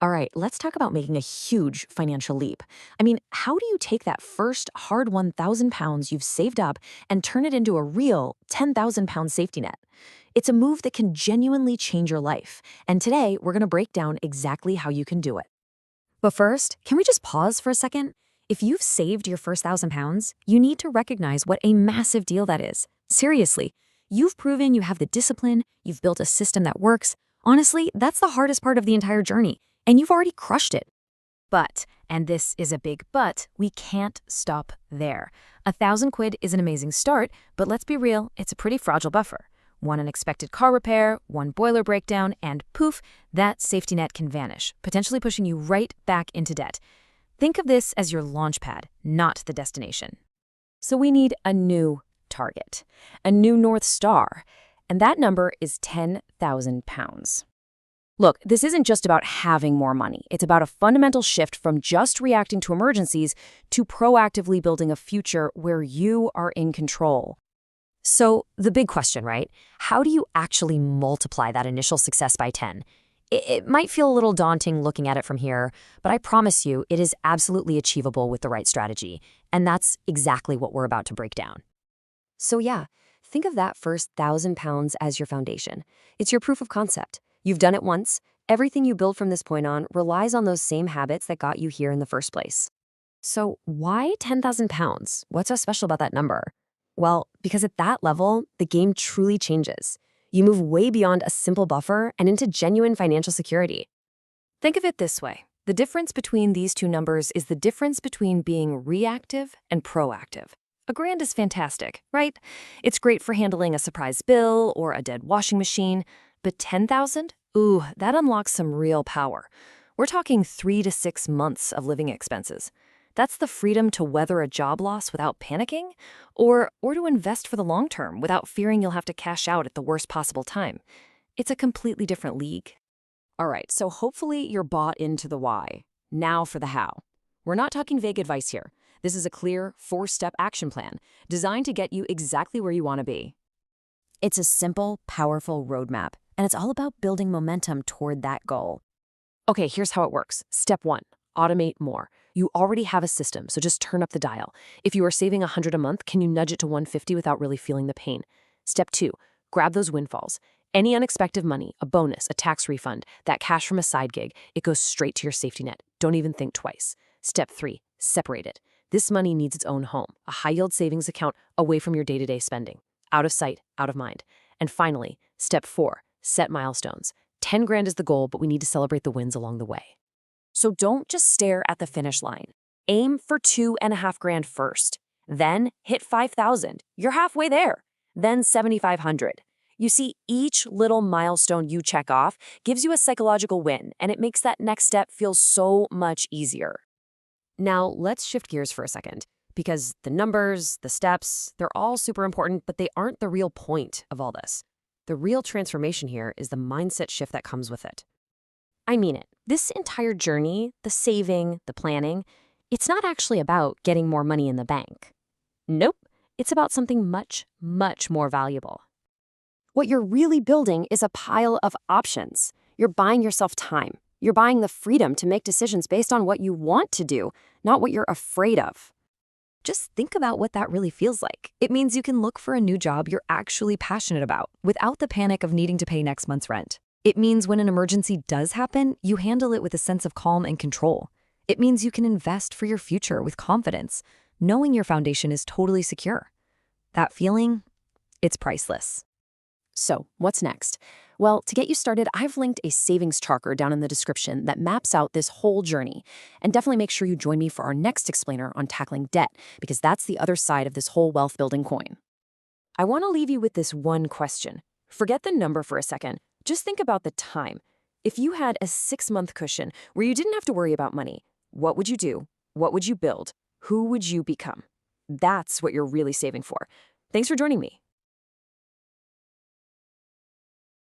All right, let's talk about making a huge financial leap. I mean, how do you take that first hard 1,000 pounds you've saved up and turn it into a real 10,000 pound safety net? It's a move that can genuinely change your life. And today, we're going to break down exactly how you can do it. But first, can we just pause for a second? If you've saved your first 1,000 pounds, you need to recognize what a massive deal that is. Seriously, you've proven you have the discipline, you've built a system that works. Honestly, that's the hardest part of the entire journey, and you've already crushed it. But, and this is a big but, we can't stop there. 1,000 quid is an amazing start, but let's be real, it's a pretty fragile buffer. One unexpected car repair, one boiler breakdown, and poof, that safety net can vanish, potentially pushing you right back into debt. Think of this as your launch pad, not the destination. So we need a new target, a new North Star, and that number is 10,000 pounds. Look, this isn't just about having more money. It's about a fundamental shift from just reacting to emergencies to proactively building a future where you are in control. So the big question, right? How do you actually multiply that initial success by 10? It might feel a little daunting looking at it from here, but I promise you it is absolutely achievable with the right strategy. And that's exactly what we're about to break down. So yeah, think of that first 1,000 pounds as your foundation. It's your proof of concept. You've done it once. Everything you build from this point on relies on those same habits that got you here in the first place. So why 10,000 pounds? What's so special about that number? Well, because at that level, the game truly changes. You move way beyond a simple buffer and into genuine financial security. Think of it this way. The difference between these two numbers is the difference between being reactive and proactive. A grand is fantastic, right? It's great for handling a surprise bill or a dead washing machine. But 10,000? Ooh, that unlocks some real power. We're talking 3 to 6 months of living expenses. That's the freedom to weather a job loss without panicking, or to invest for the long term without fearing you'll have to cash out at the worst possible time. It's a completely different league. All right, so hopefully you're bought into the why. Now for the how. We're not talking vague advice here. This is a clear 4-step action plan designed to get you exactly where you want to be. It's a simple, powerful roadmap, and it's all about building momentum toward that goal. Okay, here's how it works. Step 1, automate more. You already have a system, so just turn up the dial. If you are saving $100 a month, can you nudge it to $150 without really feeling the pain? Step 2, grab those windfalls. Any unexpected money, a bonus, a tax refund, that cash from a side gig, it goes straight to your safety net. Don't even think twice. Step 3, separate it. This money needs its own home, a high-yield savings account away from your day-to-day spending. Out of sight, out of mind. And finally, step 4, set milestones. 10 grand is the goal, but we need to celebrate the wins along the way. So don't just stare at the finish line. Aim for 2.5 grand first. Then hit 5,000. You're halfway there. Then 7,500. You see, each little milestone you check off gives you a psychological win, and it makes that next step feel so much easier. Now, let's shift gears for a second, because the numbers, the steps, they're all super important, but they aren't the real point of all this. The real transformation here is the mindset shift that comes with it. I mean it. This entire journey, the saving, the planning, it's not actually about getting more money in the bank. Nope. It's about something much, much more valuable. What you're really building is a pile of options. You're buying yourself time. You're buying the freedom to make decisions based on what you want to do, not what you're afraid of. Just think about what that really feels like. It means you can look for a new job you're actually passionate about without the panic of needing to pay next month's rent. It means when an emergency does happen, you handle it with a sense of calm and control. It means you can invest for your future with confidence, knowing your foundation is totally secure. That feeling, it's priceless. So, what's next? Well, to get you started, I've linked a savings tracker down in the description that maps out this whole journey. And definitely make sure you join me for our next explainer on tackling debt, because that's the other side of this whole wealth building coin. I want to leave you with this one question. Forget the number for a second. Just think about the time. If you had a 6-month cushion where you didn't have to worry about money, what would you do? What would you build? Who would you become? That's what you're really saving for. Thanks for joining me.